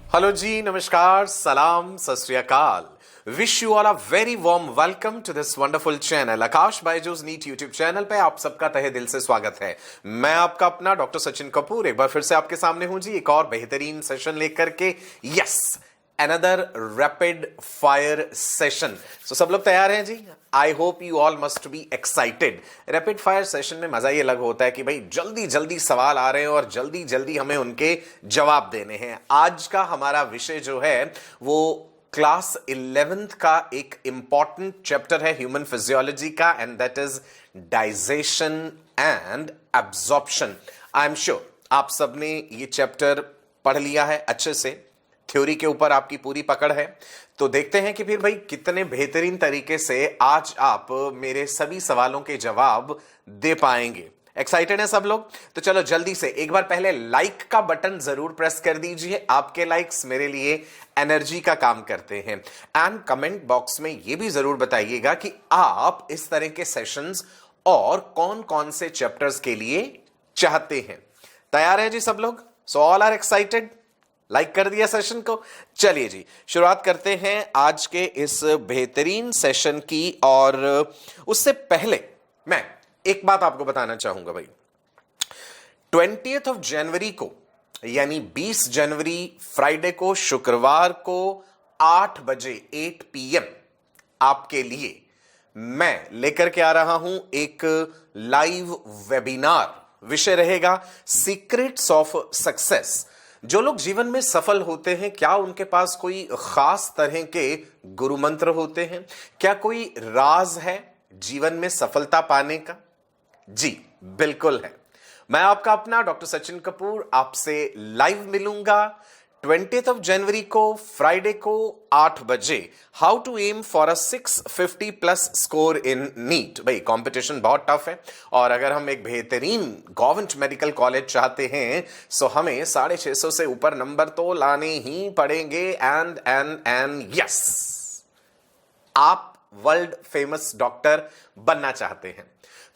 Hello जी, नमस्कार, सलाम, Sat Shri Akal. Wish you all a very warm welcome to this wonderful channel. Aakash Byju's NEET YouTube channel पे आप सबका तहे दिल से स्वागत है। मैं आपका अपना डॉक्टर सचिन कपूर एक बार फिर से आपके सामने हूं जी, एक और बेहतरीन सेशन लेकर के। Yes, another rapid fire session. तो सब लोग तैयार हैं जी? I hope you all must be excited. Rapid fire session में मजा ये अलग होता है कि भाई जल्दी जल्दी सवाल आ रहे हैं और जल्दी जल्दी हमें उनके जवाब देने हैं। आज का हमारा विषय जो है वो क्लास 11th का एक इंपॉर्टेंट चैप्टर है ह्यूमन फिजियोलॉजी का, and that is digestion and absorption. I am sure आप सबने ये चैप्टर पढ़ लिया है अच्छे से, थ्योरी के ऊपर आपकी पूरी पकड़ है। तो देखते हैं कि फिर भाई कितने बेहतरीन तरीके से आज आप मेरे सभी सवालों के जवाब दे पाएंगे। एक्साइटेड हैं सब लोग? तो चलो जल्दी से एक बार पहले लाइक का बटन जरूर प्रेस कर दीजिए। आपके लाइक्स मेरे लिए एनर्जी का काम करते हैं। एंड कमेंट बॉक्स में ये भी जरूर बताइएगा कि आप इस तरह के सेशंस और कौन कौन से चैप्टर्स के लिए चाहते हैं। तैयार हैं जी सब लोग? So all are excited? Like कर दिया सेशन को? चलिए जी, शुरुआत करते हैं आज के इस बेहतरीन सेशन की। और उससे पहले मैं एक बात आपको बताना चाहूंगा भाई। 20th ऑफ जनवरी को, यानी 20 जनवरी फ्राइडे को, शुक्रवार को 8 बजे 8 PM आपके लिए मैं लेकर के आ रहा हूं एक लाइव वेबिनार। विषय रहेगा सीक्रेट्स ऑफ सक्सेस। जो लोग जीवन में सफल होते हैं, क्या उनके पास कोई खास तरह के गुरु मंत्र होते हैं? क्या कोई राज है जीवन में सफलता पाने का? जी बिल्कुल है। मैं आपका अपना डॉक्टर सचिन कपूर आपसे लाइव मिलूंगा 20th ऑफ जनवरी को, फ्राइडे को 8 बजे। How to aim for a 650+ score in NEET. भाई कंपटीशन बहुत टफ है, और अगर हम एक बेहतरीन गवर्नमेंट मेडिकल कॉलेज चाहते हैं सो हमें 650 से ऊपर नंबर तो लाने ही पड़ेंगे। एंड यस, आप वर्ल्ड फेमस डॉक्टर बनना चाहते हैं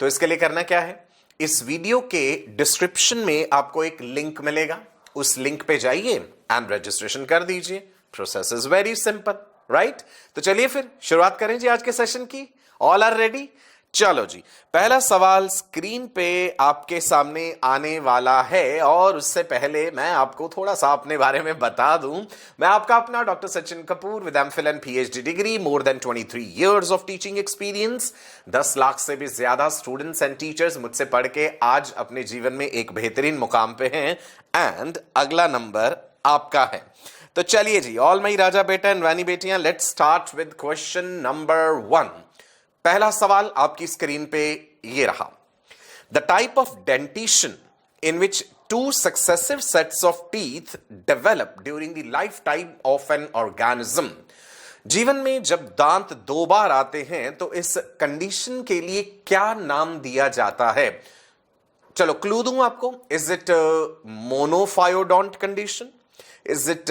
तो इसके लिए करना क्या है, इस वीडियो के डिस्क्रिप्शन में आपको एक लिंक मिलेगा, उस लिंक पे जाइए एंड रजिस्ट्रेशन कर दीजिए। Process is very simple, right? तो चलिए फिर शुरुआत करें जी आज के सेशन की। All are ready? चलो जी, पहला सवाल स्क्रीन पे आपके सामने आने वाला है, और उससे पहले मैं आपको थोड़ा सा अपने बारे में बता दूं। मैं आपका अपना doctor Sachin Kapoor with MPhil and PhD degree, more than 23 years of teaching experience, 10 lakh से भी ज्यादा स्टूडेंट्स एंड टीचर्स मुझसे पढ़ के आज अपने जीवन में एक बेहतरीन मुकाम पे हैं। एंड अगला नंबर आपका है। तो चलिए जी, ऑल माई राजा बेटा एंड रानी बेटियां, let's start with question number 1। पहला सवाल आपकी स्क्रीन पे ये रहा। The type of dentition in which 2 successive sets of teeth develop during the life time of an organism. जीवन में जब दांत 2 बार आते हैं तो इस कंडीशन के लिए क्या नाम दिया जाता है? चलो क्लू दूं आपको। Is it monophyodont condition, is it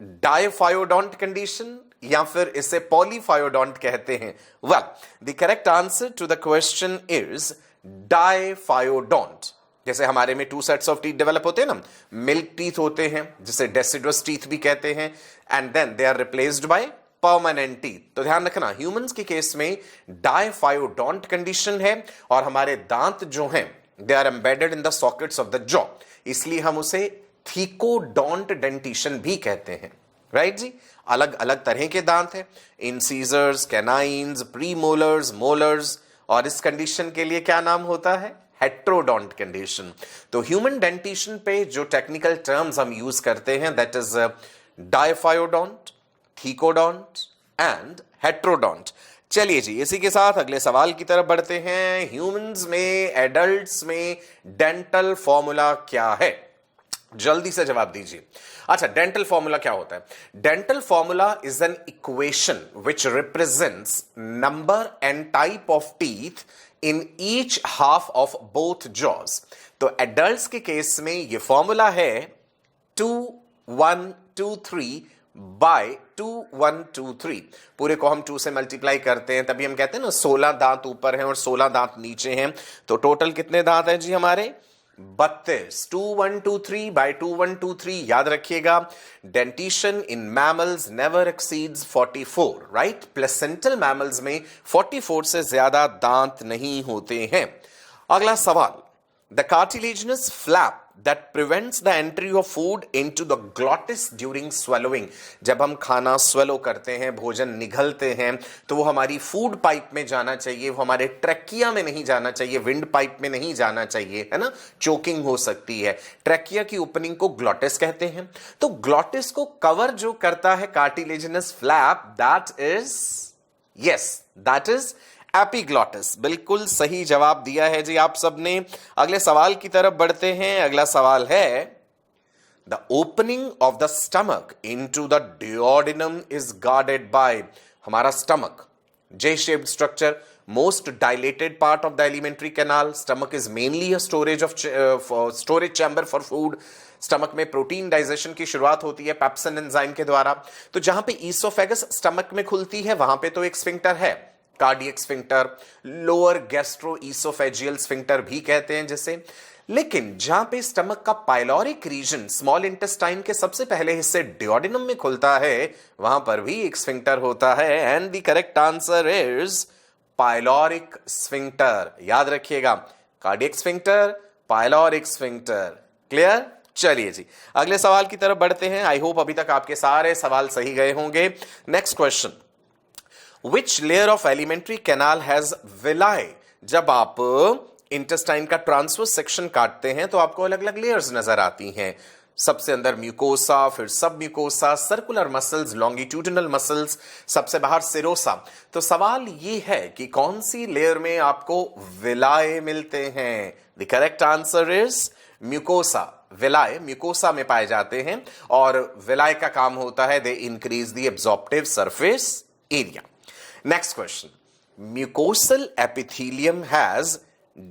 diphyodont condition, या फिर इसे पॉलीफायोडोंट कहते हैं? Well, the correct answer to the question is diphyodont. जैसे हमारे में 2 सेट्स ऑफ टीथ डेवलप होते हैं ना, मिल्क टीथ होते हैं जिसे डेसिडुअस टीथ भी कहते हैं, and then they are replaced by permanent teeth. तो ध्यान रखना, ह्यूमंस के केस में डायफायोडोंट कंडीशन है, और हमारे दांत जो हैं they are embedded in the sockets of the jaw, इसलिए हम उसे थीकोडोंट डेंटिशन भी कहते हैं, राइट जी? अलग अलग तरह के दांत हैं, इंसीजर्स, कैनाइन्स, प्रीमोलर्स, मोलर्स, और इस कंडीशन के लिए क्या नाम होता है? Heterodont condition. तो ह्यूमन डेंटिशन पे जो टेक्निकल टर्म्स हम यूज करते हैं that is diphyodont, thecodont and heterodont. चलिए जी, इसी के साथ अगले सवाल की तरफ बढ़ते हैं। ह्यूमंस में, एडल्ट्स में डेंटल फॉर्मूला क्या है? जल्दी से जवाब दीजिए। अच्छा, डेंटल फॉर्मूला क्या होता है? Dental formula is an equation which represents number and type of teeth in each half of both jaws. तो एडल्ट्स के केस में ये फॉर्मूला है 2 1 2 3 बाय 2 1 2 3। पूरे को हम 2 से मल्टीप्लाई करते हैं, तभी हम कहते हैं ना 16 दांत ऊपर हैं और 16 दांत नीचे हैं। तो टोटल कितने दांत हैं जी हमारे? 32 2123 बाय 2123 याद रखिएगा. Dentition in mammals never exceeds 44, right. Placental mammals में 44 से ज्यादा दांत नहीं होते हैं. अगला सवाल. The cartilaginous flap that prevents the entry of food into the glottis during swallowing. जब हम खाना swallow करते हैं, भोजन निगलते हैं, तो वो हमारी फूड पाइप में जाना चाहिए, वो हमारे ट्रैकिया में नहीं जाना चाहिए, विंड पाइप में नहीं जाना चाहिए, है ना. चोकिंग हो सकती है. ट्रैकिया की ओपनिंग को ग्लॉटिस कहते हैं. तो ग्लॉटिस को कवर जो करता है cartilaginous flap, that is, yes, that is epiglottis. बिल्कुल सही जवाब दिया है जी आप सबने. अगले सवाल की तरफ बढ़ते हैं. अगला सवाल है, the opening of the stomach into the duodenum is guarded by. हमारा stomach J shaped structure, most dilated part of the alimentary canal. Stomach is mainly a storage chamber for food. Stomach में protein digestion की शुरुआत होती है pepsin enzyme के द्वारा. तो जहां पे ईसोफेगस स्टमक में खुलती है, वहां पे तो एक स्फिंक्टर है, cardiac sphincter, lower gastro oesophageal sphincter भी कहते हैं जिसे. लेकिन जहां पे स्टमक का पाइलोरिक रीजन स्मॉल इंटेस्टाइन के सबसे पहले हिस्से डिओडिनम में खुलता है, वहां पर भी एक स्फिंक्टर होता है. And the correct answer is pyloric sphincter. याद रखिएगा, cardiac sphincter, pyloric sphincter. Clear. चलिए जी, अगले सवाल की तरफ बढ़ते हैं. आई होप अभी तक आपके सारे सवाल सही गए होंगे. Next question. Which layer of alimentary canal has villi? जब आप इंटेस्टाइन का ट्रांसवर्स सेक्शन काटते हैं तो आपको अलग अलग लेयर्स नजर आती हैं. सबसे अंदर म्यूकोसा, फिर सब mucosa, circular muscles, longitudinal muscles, सबसे बाहर सिरोसा. तो सवाल ये है कि कौन सी लेयर में आपको विलाय मिलते हैं. The correct answer is mucosa. विलाय mucosa में पाए जाते हैं और विलाय का काम होता है, they increase the absorptive surface area. Next question. Mucosal epithelium has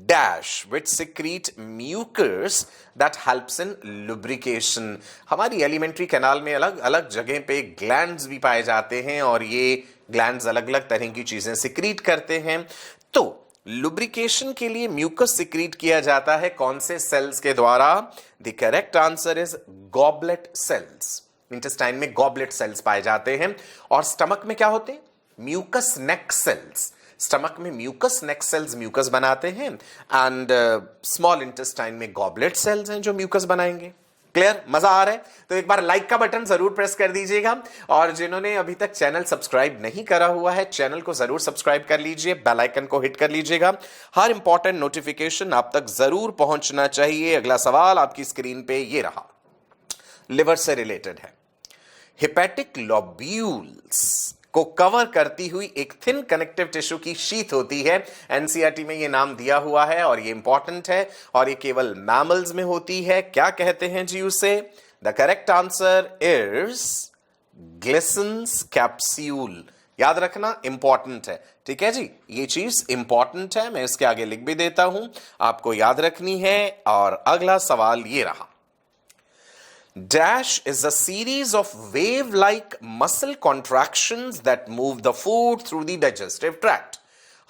dash which secrete mucus that helps in lubrication. हमारी एलिमेंट्री कैनाल में अलग अलग जगह पे ग्लैंड्स भी पाए जाते हैं और ये ग्लैंड्स अलग अलग तरह की चीजें सिक्रीट करते हैं. तो लुब्रिकेशन के लिए म्यूकस सिक्रीट किया जाता है कौन से सेल्स के द्वारा. The correct answer is goblet cells. Intestine में गॉबलेट सेल्स पाए जाते हैं. और स्टमक में क्या होते हैं, म्यूकस नेक सेल्स. स्टमक में म्यूकस नेक सेल्स म्यूकस बनाते हैं एंड स्मॉल इंटेस्टाइन में गॉबलेट सेल्स हैं जो म्यूकस बनाएंगे. क्लियर. मजा आ रहा है तो एक बार लाइक का बटन जरूर प्रेस कर दीजिएगा. और जिन्होंने अभी तक चैनल सब्सक्राइब नहीं करा हुआ है, चैनल को जरूर सब्सक्राइब कर लीजिए, बेल आइकन को हिट कर लीजिएगा. हर इंपॉर्टेंट नोटिफिकेशन आप तक जरूर पहुंचना चाहिए. अगला सवाल आपकी स्क्रीन पे ये रहा, लिवर से रिलेटेड है. हेपेटिक लोब्यूल्स को कवर करती हुई एक थिन कनेक्टिव टिश्यू की शीथ होती है. एनसीईआरटी में ये नाम दिया हुआ है और ये इंपॉर्टेंट है और ये केवल मैमल्स में होती है. क्या कहते हैं जी उसे. The correct answer is Glisson's capsule. याद रखना, इंपॉर्टेंट है. ठीक है जी, ये चीज इंपॉर्टेंट है, मैं इसके आगे लिख भी देता हूं, आपको याद रखनी है. और अगला सवाल ये रहा. Dash is a series of wave-like muscle contractions that move the food through the digestive tract.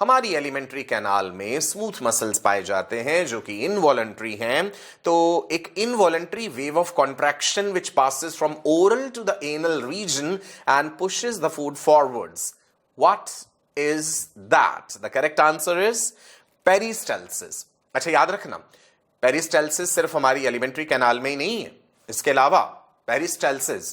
हमारी एलिमेंट्री कैनाल में स्मूथ मसल्स पाए जाते हैं जो कि इनवॉलंटरी हैं. तो एक involuntary wave of contraction which passes from oral to the anal region and pushes the food forwards. What is that. The correct answer is peristalsis. अच्छा, याद रखना, पेरिस्टाल्सिस सिर्फ हमारी एलिमेंट्री कैनाल में ही नहीं है. इसके अलावा पेरिस्टाल्सिस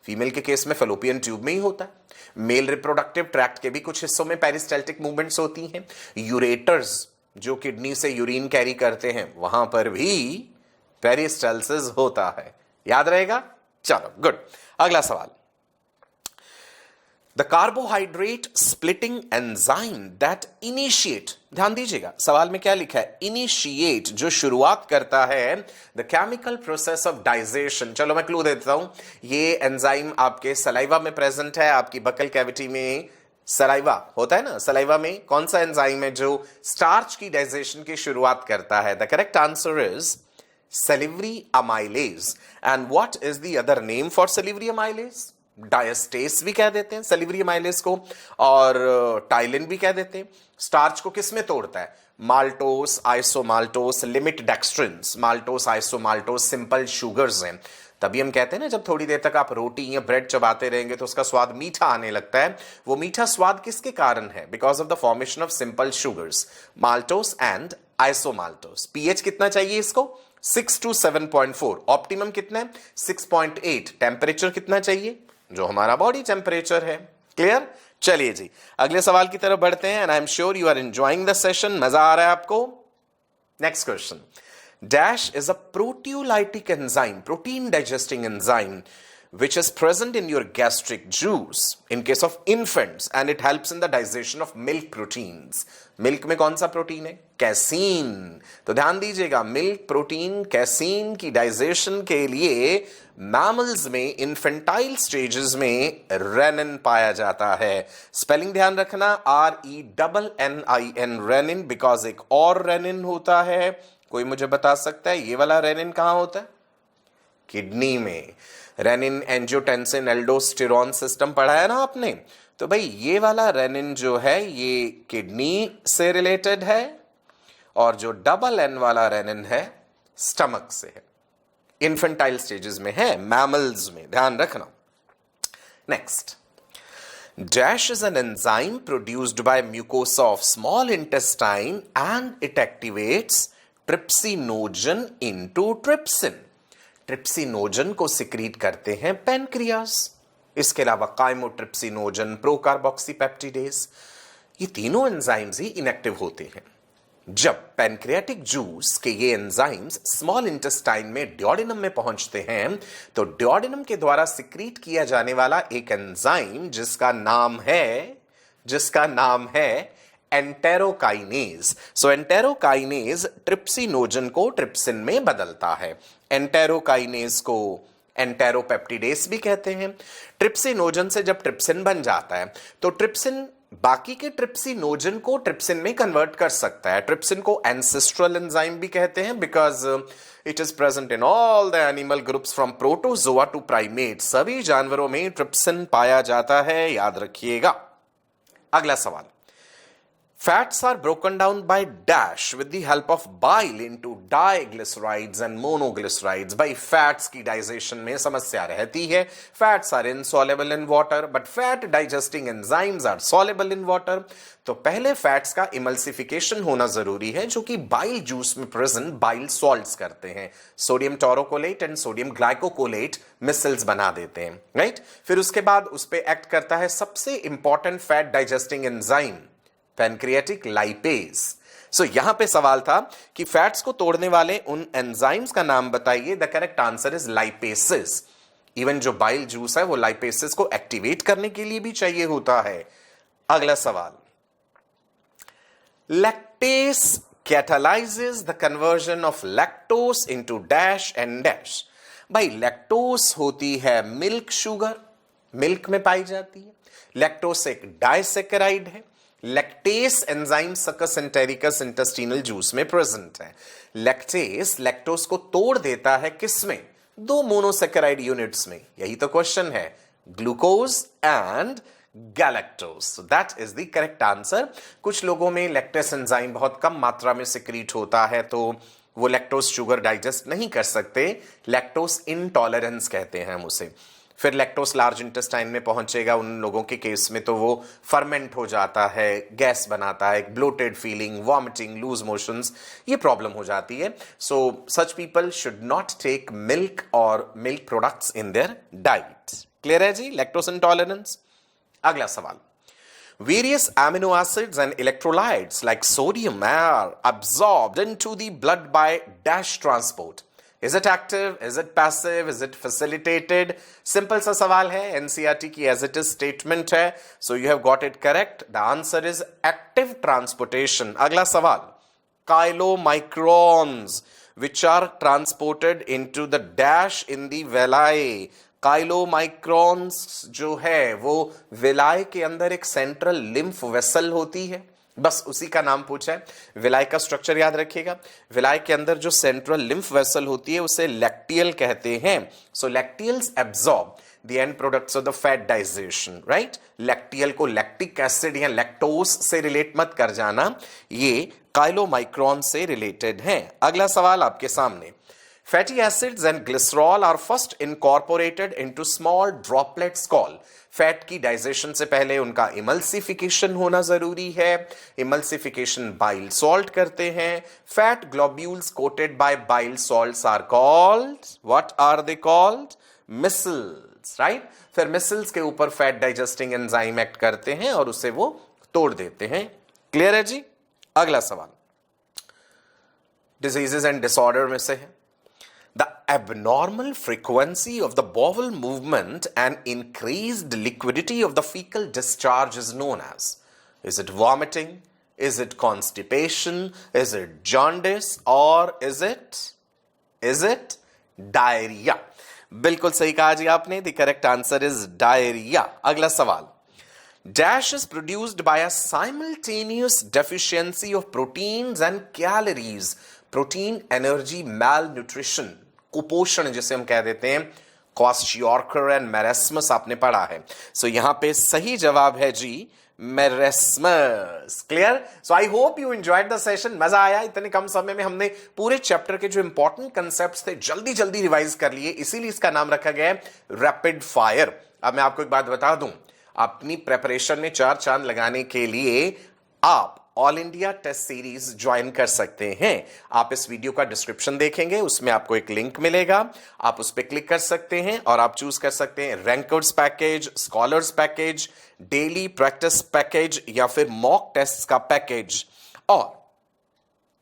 फीमेल के केस में फैलोपियन ट्यूब में ही होता है. मेल रिप्रोडक्टिव ट्रैक्ट के भी कुछ हिस्सों में पेरिस्टाल्टिक मूवमेंट्स होती हैं. यूरेटर्स जो किडनी से यूरिन कैरी करते हैं, वहां पर भी पेरिस्टाल्सिस होता है. याद रहेगा. चलो गुड. अगला सवाल. The carbohydrate splitting enzyme that initiate. ध्यान दीजिएगा, सवाल में क्या लिखा है, इनिशिएट, जो शुरुआत करता है the chemical process of digestion. चलो मैं क्लू देता हूं. ये एंजाइम आपके सलाइवा में प्रेजेंट है. आपकी बकल कैविटी में सलाइवा होता है ना, सलाइवा में कौन सा एंजाइम है जो स्टार्च की डाइजेशन की शुरुआत करता है. The correct answer is salivary amylase. And what is the other name for salivary amylase? Diastase भी कह देते हैं सैलिवरी एमाइलेज को, और टाइलिन भी कह देते हैं। स्टार्च को किस में तोड़ता है? Maltose, isomaltose, limit dextrins, maltose, isomaltose simple sugars हैं। तभी हम कहते हैं ना, जब थोड़ी देर तक आप रोटी या ब्रेड चबाते रहेंगे तो उसका स्वाद मीठा आने लगता है। वो मीठा स्वाद किसके कारण है? Because of the formation of simple sugars, maltose and isomaltose. PH कितना चाहिए इसको? 6 to 7.4। ऑप्टिमम कितना है? 6.8। टेम्परेचर कितना चाहिए? जो हमारा बॉडी टेम्परेचर है। क्लियर? चलिए जी, अगले सवाल की तरफ बढ़ते हैं। And I am sure you are enjoying the session. मजा आ रहा है आपको? Next question. Dash is a proteolytic enzyme, protein digesting enzyme, which is present in your gastric juice in case of infants, and it helps in the digestion of milk proteins. Milk में कौन सा protein है? Casein. तो ध्यान दीजिएगा, milk protein casein की digestion के लिए मैमल्स में इन्फेंटाइल स्टेजेस में रेनिन पाया जाता है। स्पेलिंग ध्यान रखना, RENNIN, रेनिन, बिकॉज एक और रेनिन होता है। कोई मुझे बता सकता है ये वाला रेनिन कहां होता है? किडनी में। रेनिन, एंजियोटेंसिन, एल्डोस्टेरोन सिस्टम पढ़ा है ना आपने? तो भाई ये वाला रेनिन जो है ये किडनी से रिलेटेड है, और जो डबल एन वाला रेनिन है स्टमक से है। इन्फेंटाइल स्टेजेस में है, मैमल्स में, ध्यान रखना। Next, dash is an enzyme produced by mucosa of small intestine and it activates trypsinogen into trypsin. Trypsinogen को सिक्रीट करते हैं पैनक्रियास। इसके अलावा काइमोट्रिप्सिनोजन, प्रोकार्बोक्सीपेप्टिडेज, ये तीनों एंजाइम्स ही इनएक्टिव होते हैं। जब पैनक्रियाटिक जूस के ये एंजाइम्स स्मॉल इंटेस्टाइन में ड्यूडेनम में पहुंचते हैं, तो ड्यूडेनम के द्वारा सिक्रीट किया जाने वाला एक एंजाइम जिसका नाम है एंटेरोकाइनेज। सो एंटेरोकाइनेज ट्रिप्सिनोजन को ट्रिप्सिन में बदलता है। एंटेरोकाइनेज को एंटेरोपेप्टिडेस भी कहते हैं। ट्रिप्सिनोजन से जब ट्रिप्सिन बन जाता है तो ट्रिप्सिन बाकी के ट्रिप्सिनोजन को ट्रिप्सिन में कन्वर्ट कर सकता है। ट्रिप्सिन को एंसेस्ट्रल एंजाइम भी कहते हैं because it is present in all the animal groups from protozoa to primate. सभी जानवरों में ट्रिप्सिन पाया जाता है, याद रखिएगा। अगला सवाल, fats are broken down by dash with the help of bile into diglycerides and monoglycerides। भाई फैट्स की डाइजेशन में समस्या रहती है। Fats are insoluble in water but fat digesting enzymes are soluble in water। तो पहले फैट्स का emulsification होना जरूरी है, जो कि बाइल जूस में प्रेजेंट बाइल सॉल्ट्स करते हैं। Sodium taurocholate and sodium ग्लाइकोकोलेट micelles बना देते हैं, राइट। फिर उसके बाद उस पर एक्ट करता है सबसे important fat digesting enzyme, pancreatic lipase. So यहां पे सवाल था कि फैट्स को तोड़ने वाले उन एंजाइम्स का नाम बताइए। The correct answer is lipases. Even जो बाइल जूस है वो लाइपेसेस को एक्टिवेट करने के लिए भी चाहिए होता है। अगला सवाल, lactase catalyses the conversion of lactose into dash and dash. भाई लैक्टोस होती है मिल्क शुगर, मिल्क में पाई जाती है। लैक्टोस एक डाइसैकेराइड है। लैक्टेस एंजाइम सकस एंटेरिकस इंटेस्टिनल जूस में प्रेजेंट है। लैक्टेस लैक्टोस को तोड़ देता है किसमें? दो मोनोसैकेराइड यूनिट्स में। यही तो क्वेश्चन है, glucose and galactose. That is the correct answer. कुछ लोगों में लैक्टेस एंजाइम बहुत कम मात्रा में सिक्रीट होता है तो वो लैक्टोज शुगर डाइजेस्ट नहीं कर सकते। लैक्टोज इंटॉलरेंस कहते हैं हम उसे। फिर लैक्टोस लार्ज इंटेस्टाइन में पहुंचेगा उन लोगों के केस में तो वो फर्मेंट हो जाता है, गैस बनाता है, bloated feeling, vomiting, loose motions, ये प्रॉब्लम हो जाती है। So such people should not take milk और milk products in their diet. Clear है जी, लैक्टोस इंटॉलरेंस। अगला सवाल, various amino acids and electrolytes like sodium are absorbed into the blood by dash transport। Is it active? Is it passive? Is it facilitated? Simple सा सवाल है, NCERT की as it is statement है। So you have got it correct. The answer is active transportation। अगला सवाल, chylomicrons which are transported into the dash in the villi। काइलोमाइक्रॉन्स जो है वो विलाय के अंदर एक सेंट्रल लिम्फ वेसल होती है, बस उसी का नाम पूछा है। विलाय का स्ट्रक्चर याद रखिएगा। विलाय के अंदर जो सेंट्रल लिम्फ वेसल होती है उसे लैक्टियल कहते हैं। So lacteals absorb the end products of the fat digestion, right. Lacteal को लैक्टिक एसिड या लैक्टोज से रिलेट मत कर जाना, ये काइलोमाइक्रोन से रिलेटेड है। अगला सवाल आपके सामने, fatty acids and glycerol are first incorporated into small droplets called, fat की डाइजेशन से पहले उनका इमल्सिफिकेशन होना जरूरी है। इमल्सिफिकेशन बाइल सॉल्ट करते हैं। Fat globules coated by bile salts are called, what are they called? Micelles, right. फिर मिसल्स के ऊपर फैट डाइजेस्टिंग एंजाइम एक्ट करते हैं और उसे वो तोड़ देते हैं। क्लियर है जी। अगला सवाल डिजीजेस एंड डिसऑर्डर में से है, the abnormal frequency of the bowel movement and increased liquidity of the fecal discharge is known as, is it vomiting, is it constipation, is it jaundice, or is it diarrhea? बिल्कुल सही कहा जी आपने, the correct answer is diarrhea। अगला सवाल, dash is produced by a simultaneous deficiency of proteins and calories, protein energy malnutrition, कुपोषण जिसे हम कह देते हैं, क्वास्टियोर्कर एंड मेरेस्मस आपने पढ़ा है। सो यहां पे सही जवाब है जी marasmus. Clear? So I hope you enjoyed the session. मजा आया, इतने कम समय में हमने पूरे चैप्टर के जो इंपॉर्टेंट कंसेप्ट्स थे जल्दी जल्दी रिवाइज कर लिए, इसीलिए इसका नाम रखा गया है रैपिड फायर। अब मैं आपको एक बात बता दूं, अपनी प्रेपरेशन में 4 चांद लगाने के लिए आप all India test series join कर सकते हैं। आप इस वीडियो का डिस्क्रिप्शन देखेंगे, उसमें आपको एक लिंक मिलेगा, आप उस पर क्लिक कर सकते हैं और आप चूज कर सकते हैं rankers package, scholars package, daily practice package या फिर मॉक टेस्ट का पैकेज। और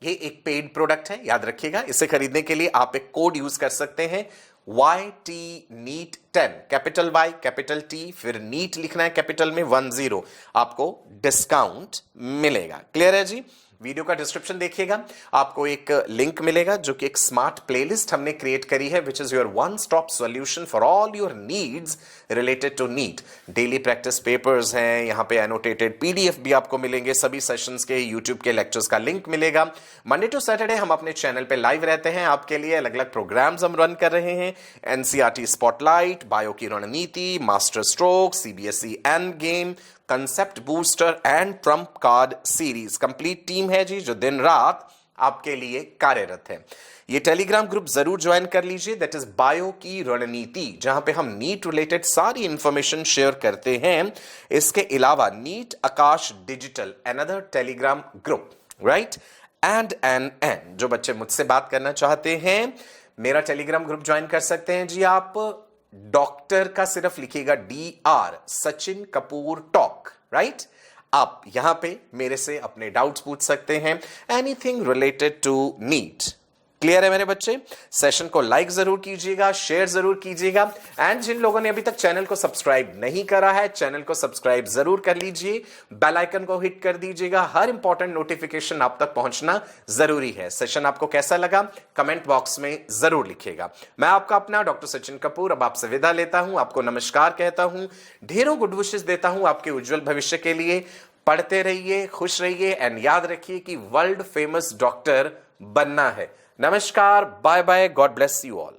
ये एक पेड प्रोडक्ट है, याद रखिएगा। इसे खरीदने के लिए आप एक कोड यूज कर सकते हैं, YT NEET 10, capital Y capital T फिर नीट लिखना है कैपिटल में 10, आपको डिस्काउंट मिलेगा। क्लियर है जी। वीडियो का डिस्क्रिप्शन देखिएगा, आपको एक लिंक मिलेगा जो कि एक स्मार्ट प्लेलिस्ट हमने क्रिएट करी है, which is your one stop solution for all your needs related to NEET. Daily practice papers हैं, यहाँ पे एनोटेटेड PDF भी आपको मिलेंगे, सभी सेशंस के यूट्यूब के लेक्चर्स का लिंक मिलेगा। मंडे टू सैटरडे हम अपने चैनल पे लाइव रहते हैं, आपके लिए अलग अलग प्रोग्राम्स हम रन कर रहे हैं। NCERT स्पॉटलाइट, बायो की रणनीति, master stroke, CBSE end game, concept booster and Trump card series. Complete team है जी जो दिन रात आपके लिए कार्यरत है। ये टेलीग्राम ग्रुप जरूर ज्वाइन कर लीजिए, दैट इज बायो की रणनीति, जहां पे हम नीट रिलेटेड सारी इंफॉर्मेशन शेयर करते हैं। इसके अलावा NEET Aakash digital another Telegram group, right. And जो बच्चे मुझसे बात करना चाहते हैं, मेरा टेलीग्राम ग्रुप ज्वाइन कर सकते हैं जी। आप डॉक्टर का सिर्फ लिखिएगा DR Sachin Kapoor talk, right. आप यहां पे मेरे से अपने डाउट्स पूछ सकते हैं, anything related to NEET. Clear है मेरे बच्चे? सेशन को लाइक जरूर कीजिएगा, शेयर जरूर कीजिएगा, एंड जिन लोगों ने अभी तक चैनल को सब्सक्राइब नहीं करा है, चैनल को सब्सक्राइब जरूर कर लीजिए, बेल आइकन को हिट कर दीजिएगा। हर इंपॉर्टेंट नोटिफिकेशन आप तक पहुंचना जरूरी है। सेशन आपको कैसा लगा कमेंट बॉक्स में जरूर लिखिएगा। मैं आपका अपना डॉक्टर सचिन कपूर अब आपसे विदा लेता हूं, आपको नमस्कार कहता हूं, ढेरों गुड विशेस देता हूं आपके उज्जवल भविष्य के लिए। पढ़ते रहिए, खुश रहिए, एंड याद रखिए कि वर्ल्ड फेमस डॉक्टर बनना है। नमस्कार, bye bye, God bless you all.